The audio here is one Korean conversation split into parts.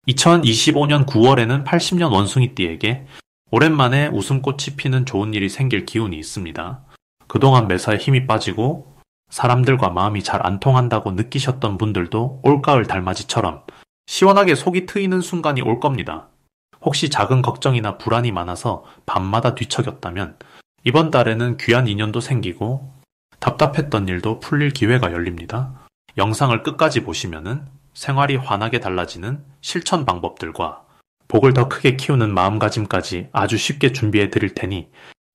2025년 9월에는 80년 원숭이띠에게 오랜만에 웃음꽃이 피는 좋은 일이 생길 기운이 있습니다. 그동안 매사에 힘이 빠지고 사람들과 마음이 잘 안 통한다고 느끼셨던 분들도 올가을 달맞이처럼 시원하게 속이 트이는 순간이 올 겁니다. 혹시 작은 걱정이나 불안이 많아서 밤마다 뒤척였다면 이번 달에는 귀한 인연도 생기고 답답했던 일도 풀릴 기회가 열립니다. 영상을 끝까지 보시면은 생활이 환하게 달라지는 실천 방법들과 복을 더 크게 키우는 마음가짐까지 아주 쉽게 준비해 드릴 테니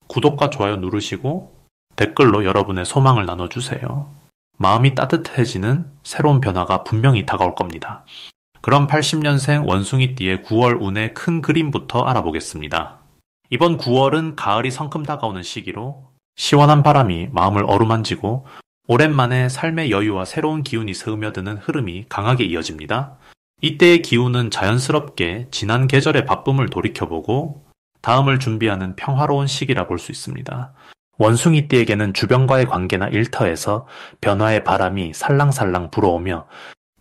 구독과 좋아요 누르시고 댓글로 여러분의 소망을 나눠주세요. 마음이 따뜻해지는 새로운 변화가 분명히 다가올 겁니다. 그럼 80년생 원숭이띠의 9월 운의 큰 그림부터 알아보겠습니다. 이번 9월은 가을이 성큼 다가오는 시기로 시원한 바람이 마음을 어루만지고 오랜만에 삶의 여유와 새로운 기운이 스며드는 흐름이 강하게 이어집니다. 이때의 기운은 자연스럽게 지난 계절의 바쁨을 돌이켜보고 다음을 준비하는 평화로운 시기라 볼 수 있습니다. 원숭이띠에게는 주변과의 관계나 일터에서 변화의 바람이 살랑살랑 불어오며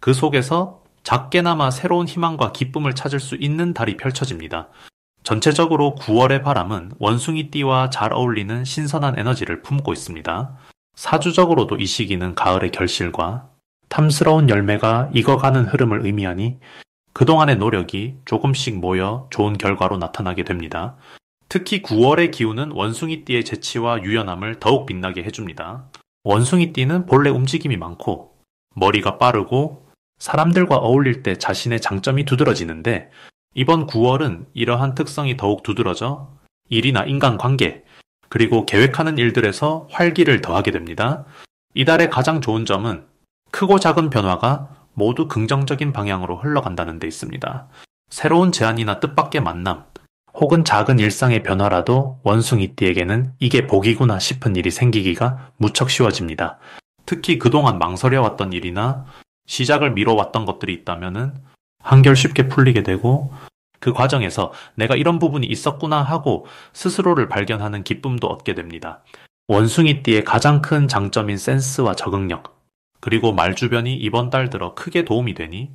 그 속에서 작게나마 새로운 희망과 기쁨을 찾을 수 있는 달이 펼쳐집니다. 전체적으로 9월의 바람은 원숭이띠와 잘 어울리는 신선한 에너지를 품고 있습니다. 사주적으로도 이 시기는 가을의 결실과 탐스러운 열매가 익어가는 흐름을 의미하니 그동안의 노력이 조금씩 모여 좋은 결과로 나타나게 됩니다. 특히 9월의 기운은 원숭이띠의 재치와 유연함을 더욱 빛나게 해줍니다. 원숭이띠는 본래 움직임이 많고 머리가 빠르고 사람들과 어울릴 때 자신의 장점이 두드러지는데 이번 9월은 이러한 특성이 더욱 두드러져 일이나 인간관계 그리고 계획하는 일들에서 활기를 더하게 됩니다. 이달의 가장 좋은 점은 크고 작은 변화가 모두 긍정적인 방향으로 흘러간다는 데 있습니다. 새로운 제안이나 뜻밖의 만남 혹은 작은 일상의 변화라도 원숭이띠에게는 이게 복이구나 싶은 일이 생기기가 무척 쉬워집니다. 특히 그동안 망설여왔던 일이나 시작을 미뤄왔던 것들이 있다면은 한결 쉽게 풀리게 되고 그 과정에서 내가 이런 부분이 있었구나 하고 스스로를 발견하는 기쁨도 얻게 됩니다. 원숭이띠의 가장 큰 장점인 센스와 적응력 그리고 말주변이 이번 달 들어 크게 도움이 되니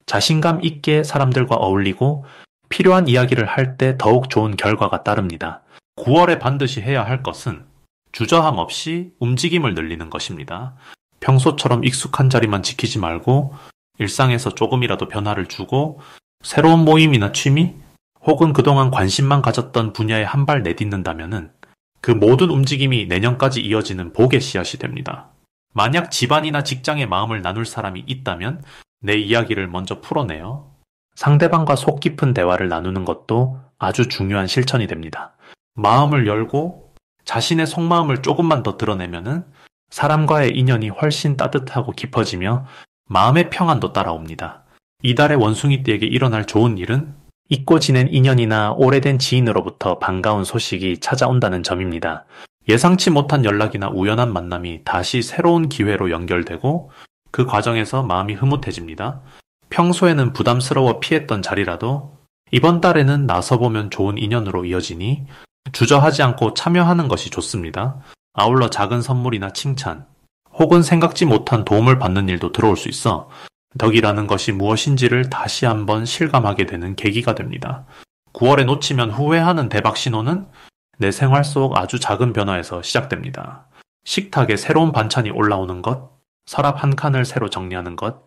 자신감 있게 사람들과 어울리고 필요한 이야기를 할 때 더욱 좋은 결과가 따릅니다. 9월에 반드시 해야 할 것은 주저함 없이 움직임을 늘리는 것입니다. 평소처럼 익숙한 자리만 지키지 말고 일상에서 조금이라도 변화를 주고 새로운 모임이나 취미 혹은 그동안 관심만 가졌던 분야에 한 발 내딛는다면은 그 모든 움직임이 내년까지 이어지는 복의 씨앗이 됩니다. 만약 집안이나 직장에 마음을 나눌 사람이 있다면 내 이야기를 먼저 풀어내요. 상대방과 속 깊은 대화를 나누는 것도 아주 중요한 실천이 됩니다. 마음을 열고 자신의 속마음을 조금만 더 드러내면은 사람과의 인연이 훨씬 따뜻하고 깊어지며 마음의 평안도 따라옵니다. 이달의 원숭이띠에게 일어날 좋은 일은 잊고 지낸 인연이나 오래된 지인으로부터 반가운 소식이 찾아온다는 점입니다. 예상치 못한 연락이나 우연한 만남이 다시 새로운 기회로 연결되고 그 과정에서 마음이 흐뭇해집니다. 평소에는 부담스러워 피했던 자리라도 이번 달에는 나서보면 좋은 인연으로 이어지니 주저하지 않고 참여하는 것이 좋습니다. 아울러 작은 선물이나 칭찬 혹은 생각지 못한 도움을 받는 일도 들어올 수 있어 덕이라는 것이 무엇인지를 다시 한번 실감하게 되는 계기가 됩니다. 9월에 놓치면 후회하는 대박 신호는 내 생활 속 아주 작은 변화에서 시작됩니다. 식탁에 새로운 반찬이 올라오는 것, 서랍 한 칸을 새로 정리하는 것,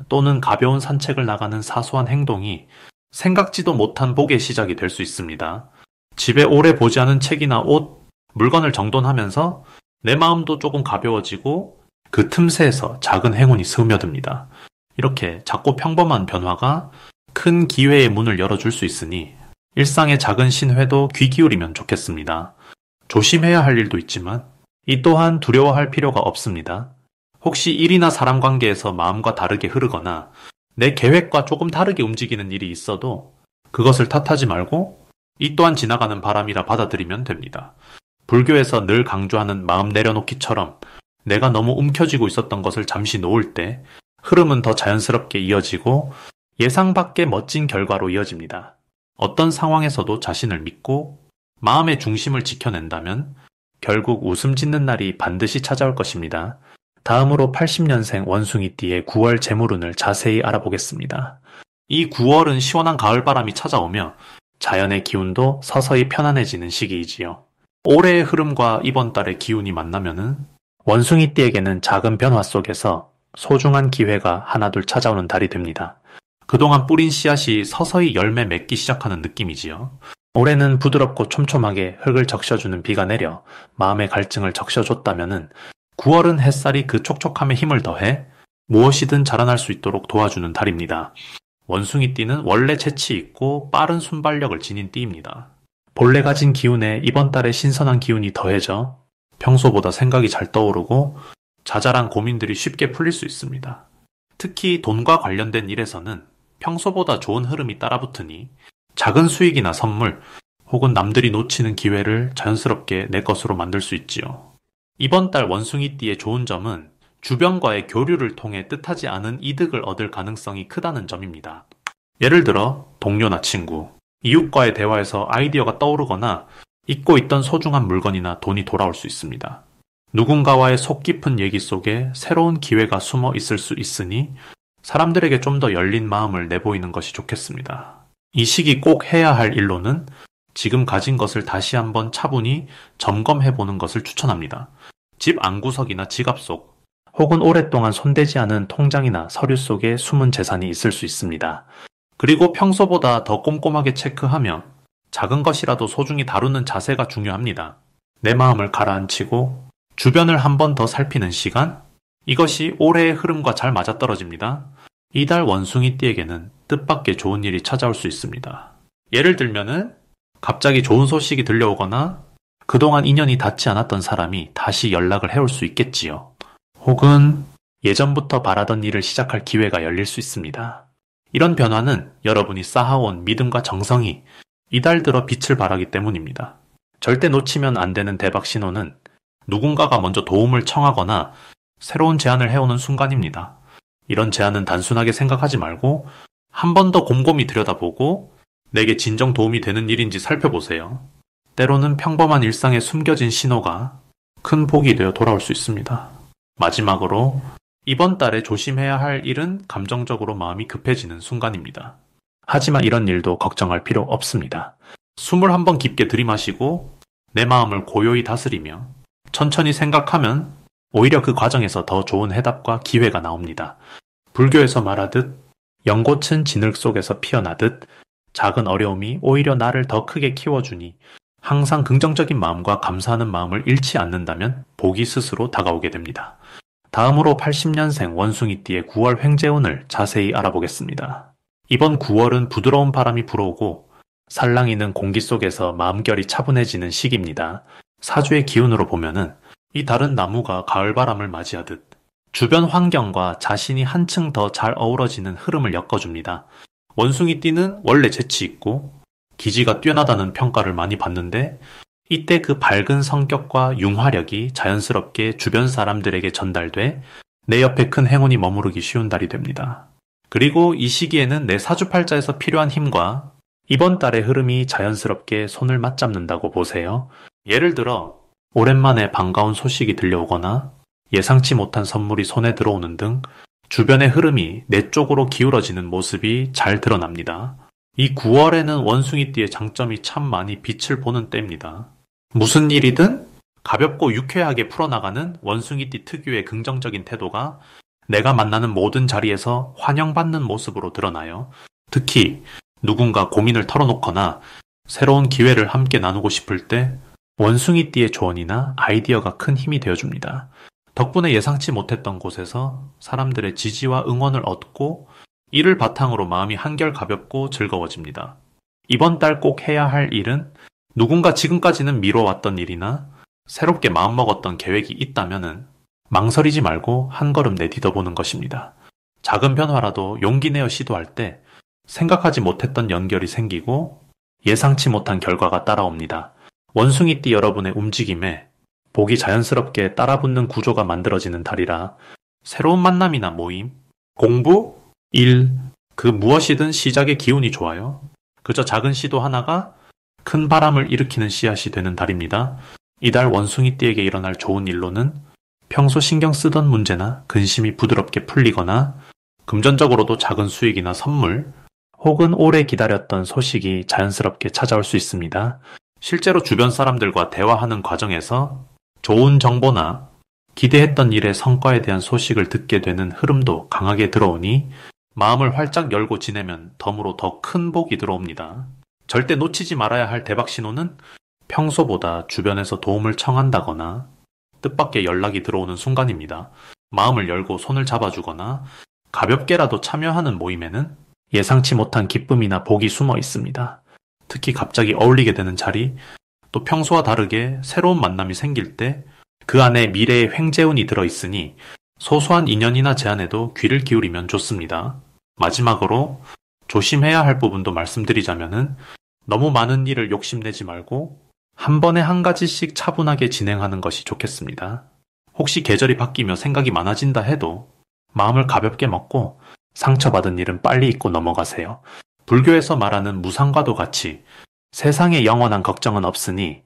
또는 가벼운 산책을 나가는 사소한 행동이 생각지도 못한 복의 시작이 될 수 있습니다. 집에 오래 보지 않은 책이나 옷, 물건을 정돈하면서 내 마음도 조금 가벼워지고 그 틈새에서 작은 행운이 스며듭니다. 이렇게 작고 평범한 변화가 큰 기회의 문을 열어줄 수 있으니 일상의 작은 신회도 귀 기울이면 좋겠습니다. 조심해야 할 일도 있지만 이 또한 두려워할 필요가 없습니다. 혹시 일이나 사람 관계에서 마음과 다르게 흐르거나 내 계획과 조금 다르게 움직이는 일이 있어도 그것을 탓하지 말고 이 또한 지나가는 바람이라 받아들이면 됩니다. 불교에서 늘 강조하는 마음 내려놓기처럼 내가 너무 움켜쥐고 있었던 것을 잠시 놓을 때 흐름은 더 자연스럽게 이어지고 예상 밖의 멋진 결과로 이어집니다. 어떤 상황에서도 자신을 믿고 마음의 중심을 지켜낸다면 결국 웃음 짓는 날이 반드시 찾아올 것입니다. 다음으로 80년생 원숭이띠의 9월 재물운을 자세히 알아보겠습니다. 이 9월은 시원한 가을바람이 찾아오며 자연의 기운도 서서히 편안해지는 시기이지요. 올해의 흐름과 이번 달의 기운이 만나면은 원숭이띠에게는 작은 변화 속에서 소중한 기회가 하나둘 찾아오는 달이 됩니다. 그동안 뿌린 씨앗이 서서히 열매 맺기 시작하는 느낌이지요. 올해는 부드럽고 촘촘하게 흙을 적셔주는 비가 내려 마음의 갈증을 적셔줬다면은 9월은 햇살이 그 촉촉함에 힘을 더해 무엇이든 자라날 수 있도록 도와주는 달입니다. 원숭이띠는 원래 재치 있고 빠른 순발력을 지닌 띠입니다. 본래 가진 기운에 이번 달에 신선한 기운이 더해져 평소보다 생각이 잘 떠오르고 자잘한 고민들이 쉽게 풀릴 수 있습니다. 특히 돈과 관련된 일에서는 평소보다 좋은 흐름이 따라붙으니 작은 수익이나 선물 혹은 남들이 놓치는 기회를 자연스럽게 내 것으로 만들 수 있지요. 이번 달 원숭이띠의 좋은 점은 주변과의 교류를 통해 뜻하지 않은 이득을 얻을 가능성이 크다는 점입니다. 예를 들어 동료나 친구, 이웃과의 대화에서 아이디어가 떠오르거나 잊고 있던 소중한 물건이나 돈이 돌아올 수 있습니다. 누군가와의 속 깊은 얘기 속에 새로운 기회가 숨어 있을 수 있으니 사람들에게 좀 더 열린 마음을 내보이는 것이 좋겠습니다. 이 시기 꼭 해야 할 일로는 지금 가진 것을 다시 한번 차분히 점검해보는 것을 추천합니다. 집 안구석이나 지갑 속 혹은 오랫동안 손대지 않은 통장이나 서류 속에 숨은 재산이 있을 수 있습니다. 그리고 평소보다 더 꼼꼼하게 체크하며 작은 것이라도 소중히 다루는 자세가 중요합니다. 내 마음을 가라앉히고 주변을 한 번 더 살피는 시간? 이것이 올해의 흐름과 잘 맞아떨어집니다. 이달 원숭이띠에게는 뜻밖의 좋은 일이 찾아올 수 있습니다. 예를 들면은 갑자기 좋은 소식이 들려오거나 그동안 인연이 닿지 않았던 사람이 다시 연락을 해올 수 있겠지요. 혹은 예전부터 바라던 일을 시작할 기회가 열릴 수 있습니다. 이런 변화는 여러분이 쌓아온 믿음과 정성이 이달 들어 빛을 발하기 때문입니다. 절대 놓치면 안 되는 대박 신호는 누군가가 먼저 도움을 청하거나 새로운 제안을 해오는 순간입니다. 이런 제안은 단순하게 생각하지 말고 한 번 더 곰곰이 들여다보고 내게 진정 도움이 되는 일인지 살펴보세요. 때로는 평범한 일상에 숨겨진 신호가 큰 복이 되어 돌아올 수 있습니다. 마지막으로 이번 달에 조심해야 할 일은 감정적으로 마음이 급해지는 순간입니다. 하지만 이런 일도 걱정할 필요 없습니다. 숨을 한번 깊게 들이마시고 내 마음을 고요히 다스리며 천천히 생각하면 오히려 그 과정에서 더 좋은 해답과 기회가 나옵니다. 불교에서 말하듯 연꽃은 진흙 속에서 피어나듯 작은 어려움이 오히려 나를 더 크게 키워주니 항상 긍정적인 마음과 감사하는 마음을 잃지 않는다면 복이 스스로 다가오게 됩니다. 다음으로 80년생 원숭이띠의 9월 횡재운을 자세히 알아보겠습니다. 이번 9월은 부드러운 바람이 불어오고 살랑이는 공기 속에서 마음결이 차분해지는 시기입니다. 사주의 기운으로 보면은 이 달은 나무가 가을바람을 맞이하듯 주변 환경과 자신이 한층 더 잘 어우러지는 흐름을 엮어줍니다. 원숭이띠는 원래 재치 있고 기지가 뛰어나다는 평가를 많이 받는데 이때 그 밝은 성격과 융화력이 자연스럽게 주변 사람들에게 전달돼 내 옆에 큰 행운이 머무르기 쉬운 달이 됩니다. 그리고 이 시기에는 내 사주팔자에서 필요한 힘과 이번 달의 흐름이 자연스럽게 손을 맞잡는다고 보세요. 예를 들어 오랜만에 반가운 소식이 들려오거나 예상치 못한 선물이 손에 들어오는 등 주변의 흐름이 내 쪽으로 기울어지는 모습이 잘 드러납니다. 이 9월에는 원숭이띠의 장점이 참 많이 빛을 보는 때입니다. 무슨 일이든 가볍고 유쾌하게 풀어나가는 원숭이띠 특유의 긍정적인 태도가 내가 만나는 모든 자리에서 환영받는 모습으로 드러나요. 특히 누군가 고민을 털어놓거나 새로운 기회를 함께 나누고 싶을 때 원숭이띠의 조언이나 아이디어가 큰 힘이 되어줍니다. 덕분에 예상치 못했던 곳에서 사람들의 지지와 응원을 얻고 이를 바탕으로 마음이 한결 가볍고 즐거워집니다. 이번 달 꼭 해야 할 일은 누군가 지금까지는 미뤄왔던 일이나 새롭게 마음먹었던 계획이 있다면은 망설이지 말고 한 걸음 내딛어보는 것입니다. 작은 변화라도 용기 내어 시도할 때 생각하지 못했던 연결이 생기고 예상치 못한 결과가 따라옵니다. 원숭이띠 여러분의 움직임에 복이 자연스럽게 따라붙는 구조가 만들어지는 달이라 새로운 만남이나 모임, 공부, 일, 그 무엇이든 시작의 기운이 좋아요. 그저 작은 시도 하나가 큰 바람을 일으키는 씨앗이 되는 달입니다. 이달 원숭이띠에게 일어날 좋은 일로는 평소 신경 쓰던 문제나 근심이 부드럽게 풀리거나 금전적으로도 작은 수익이나 선물, 혹은 오래 기다렸던 소식이 자연스럽게 찾아올 수 있습니다. 실제로 주변 사람들과 대화하는 과정에서 좋은 정보나 기대했던 일의 성과에 대한 소식을 듣게 되는 흐름도 강하게 들어오니 마음을 활짝 열고 지내면 덤으로 더 큰 복이 들어옵니다. 절대 놓치지 말아야 할 대박 신호는 평소보다 주변에서 도움을 청한다거나 뜻밖의 연락이 들어오는 순간입니다. 마음을 열고 손을 잡아주거나 가볍게라도 참여하는 모임에는 예상치 못한 기쁨이나 복이 숨어 있습니다. 특히 갑자기 어울리게 되는 자리, 또 평소와 다르게 새로운 만남이 생길 때 그 안에 미래의 횡재운이 들어있으니 소소한 인연이나 제안에도 귀를 기울이면 좋습니다. 마지막으로 조심해야 할 부분도 말씀드리자면은 너무 많은 일을 욕심내지 말고 한 번에 한 가지씩 차분하게 진행하는 것이 좋겠습니다. 혹시 계절이 바뀌며 생각이 많아진다 해도 마음을 가볍게 먹고 상처받은 일은 빨리 잊고 넘어가세요. 불교에서 말하는 무상과도 같이 세상에 영원한 걱정은 없으니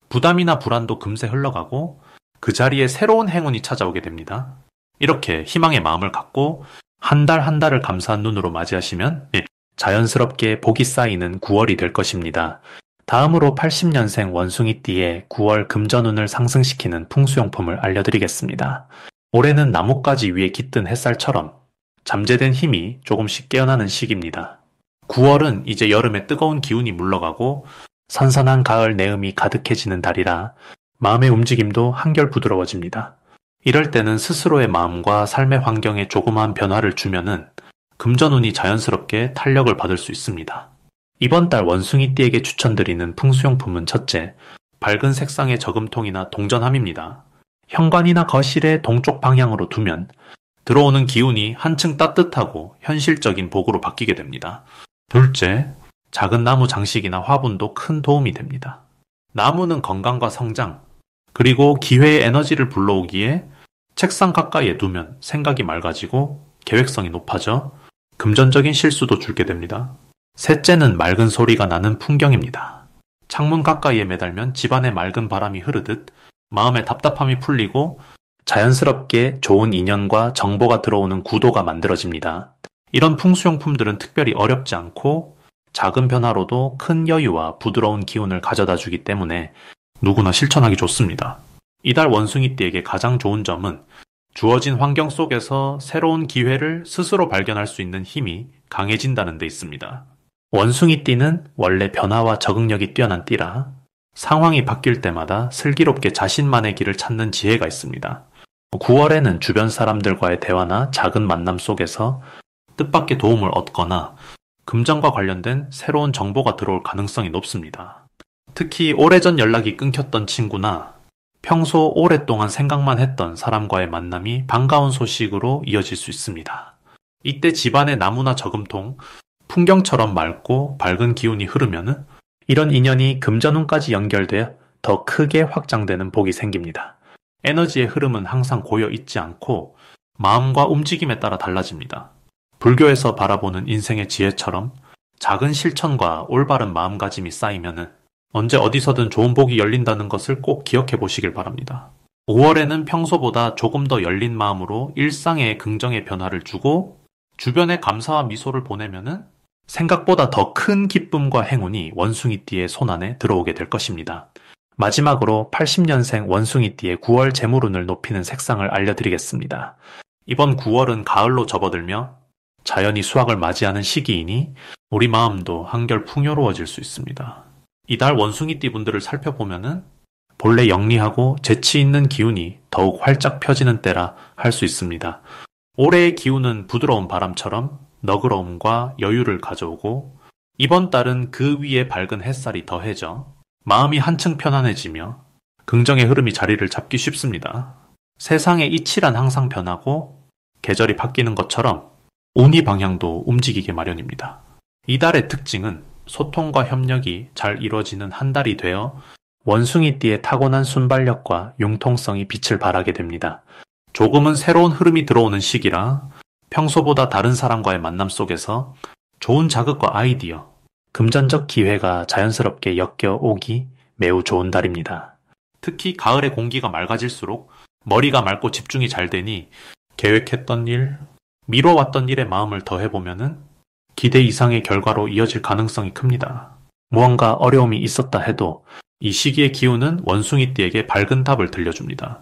부담이나 불안도 금세 흘러가고 그 자리에 새로운 행운이 찾아오게 됩니다. 이렇게 희망의 마음을 갖고 한 달 한 달을 감사한 눈으로 맞이하시면 자연스럽게 복이 쌓이는 9월이 될 것입니다. 다음으로 80년생 원숭이띠의 9월 금전운을 상승시키는 풍수용품을 알려드리겠습니다. 올해는 나뭇가지 위에 깃든 햇살처럼 잠재된 힘이 조금씩 깨어나는 시기입니다. 9월은 이제 여름의 뜨거운 기운이 물러가고 선선한 가을 내음이 가득해지는 달이라 마음의 움직임도 한결 부드러워집니다. 이럴 때는 스스로의 마음과 삶의 환경에 조그마한 변화를 주면은 금전운이 자연스럽게 탄력을 받을 수 있습니다. 이번 달 원숭이띠에게 추천드리는 풍수용품은 첫째, 밝은 색상의 저금통이나 동전함입니다. 현관이나 거실의 동쪽 방향으로 두면 들어오는 기운이 한층 따뜻하고 현실적인 복으로 바뀌게 됩니다. 둘째, 작은 나무 장식이나 화분도 큰 도움이 됩니다. 나무는 건강과 성장, 그리고 기회의 에너지를 불러오기에 책상 가까이에 두면 생각이 맑아지고 계획성이 높아져 금전적인 실수도 줄게 됩니다. 셋째는 맑은 소리가 나는 풍경입니다. 창문 가까이에 매달면 집안에 맑은 바람이 흐르듯 마음의 답답함이 풀리고 자연스럽게 좋은 인연과 정보가 들어오는 구도가 만들어집니다. 이런 풍수용품들은 특별히 어렵지 않고 작은 변화로도 큰 여유와 부드러운 기운을 가져다 주기 때문에 누구나 실천하기 좋습니다. 이달 원숭이띠에게 가장 좋은 점은 주어진 환경 속에서 새로운 기회를 스스로 발견할 수 있는 힘이 강해진다는 데 있습니다. 원숭이띠는 원래 변화와 적응력이 뛰어난 띠라 상황이 바뀔 때마다 슬기롭게 자신만의 길을 찾는 지혜가 있습니다. 9월에는 주변 사람들과의 대화나 작은 만남 속에서 뜻밖의 도움을 얻거나 금전과 관련된 새로운 정보가 들어올 가능성이 높습니다. 특히 오래전 연락이 끊겼던 친구나 평소 오랫동안 생각만 했던 사람과의 만남이 반가운 소식으로 이어질 수 있습니다. 이때 집안의 나무나 저금통, 풍경처럼 맑고 밝은 기운이 흐르면은 이런 인연이 금전운까지 연결돼 더 크게 확장되는 복이 생깁니다. 에너지의 흐름은 항상 고여 있지 않고 마음과 움직임에 따라 달라집니다. 불교에서 바라보는 인생의 지혜처럼 작은 실천과 올바른 마음가짐이 쌓이면은 언제 어디서든 좋은 복이 열린다는 것을 꼭 기억해 보시길 바랍니다. 5월에는 평소보다 조금 더 열린 마음으로 일상에 긍정의 변화를 주고 주변에 감사와 미소를 보내면은 생각보다 더 큰 기쁨과 행운이 원숭이띠의 손안에 들어오게 될 것입니다. 마지막으로 80년생 원숭이띠의 9월 재물운을 높이는 색상을 알려드리겠습니다. 이번 9월은 가을로 접어들며 자연이 수확을 맞이하는 시기이니 우리 마음도 한결 풍요로워질 수 있습니다. 이달 원숭이띠 분들을 살펴보면은 본래 영리하고 재치 있는 기운이 더욱 활짝 펴지는 때라 할 수 있습니다. 올해의 기운은 부드러운 바람처럼 너그러움과 여유를 가져오고 이번 달은 그 위에 밝은 햇살이 더해져 마음이 한층 편안해지며 긍정의 흐름이 자리를 잡기 쉽습니다. 세상의 이치란 항상 변하고 계절이 바뀌는 것처럼 운이 방향도 움직이게 마련입니다. 이달의 특징은 소통과 협력이 잘 이루어지는 한 달이 되어 원숭이띠의 타고난 순발력과 융통성이 빛을 발하게 됩니다. 조금은 새로운 흐름이 들어오는 시기라 평소보다 다른 사람과의 만남 속에서 좋은 자극과 아이디어, 금전적 기회가 자연스럽게 엮여오기 매우 좋은 달입니다. 특히 가을의 공기가 맑아질수록 머리가 맑고 집중이 잘 되니 계획했던 일, 미뤄왔던 일에 마음을 더해보면은 기대 이상의 결과로 이어질 가능성이 큽니다. 무언가 어려움이 있었다 해도 이 시기의 기운은 원숭이띠에게 밝은 답을 들려줍니다.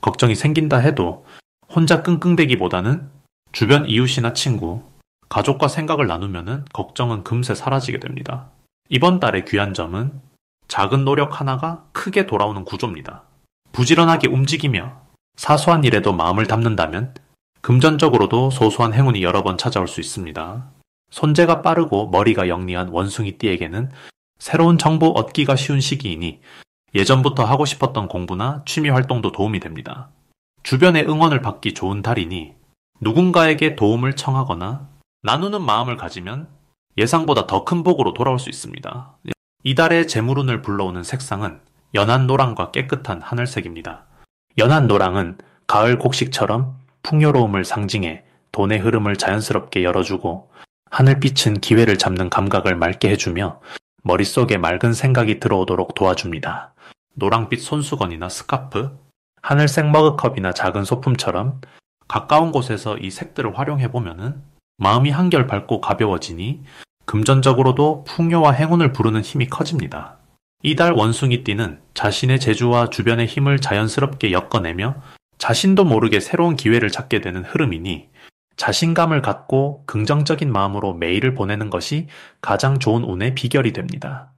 걱정이 생긴다 해도 혼자 끙끙대기보다는 주변 이웃이나 친구, 가족과 생각을 나누면은 걱정은 금세 사라지게 됩니다. 이번 달의 귀한 점은 작은 노력 하나가 크게 돌아오는 구조입니다. 부지런하게 움직이며 사소한 일에도 마음을 담는다면 금전적으로도 소소한 행운이 여러 번 찾아올 수 있습니다. 손재가 빠르고 머리가 영리한 원숭이띠에게는 새로운 정보 얻기가 쉬운 시기이니 예전부터 하고 싶었던 공부나 취미 활동도 도움이 됩니다. 주변의 응원을 받기 좋은 달이니 누군가에게 도움을 청하거나 나누는 마음을 가지면 예상보다 더 큰 복으로 돌아올 수 있습니다. 이달의 재물운을 불러오는 색상은 연한 노랑과 깨끗한 하늘색입니다. 연한 노랑은 가을 곡식처럼 풍요로움을 상징해 돈의 흐름을 자연스럽게 열어주고 하늘빛은 기회를 잡는 감각을 맑게 해주며 머릿속에 맑은 생각이 들어오도록 도와줍니다. 노랑빛 손수건이나 스카프, 하늘색 머그컵이나 작은 소품처럼 가까운 곳에서 이 색들을 활용해보면 마음이 한결 밝고 가벼워지니 금전적으로도 풍요와 행운을 부르는 힘이 커집니다. 이달 원숭이띠는 자신의 재주와 주변의 힘을 자연스럽게 엮어내며 자신도 모르게 새로운 기회를 찾게 되는 흐름이니 자신감을 갖고 긍정적인 마음으로 매일을 보내는 것이 가장 좋은 운의 비결이 됩니다.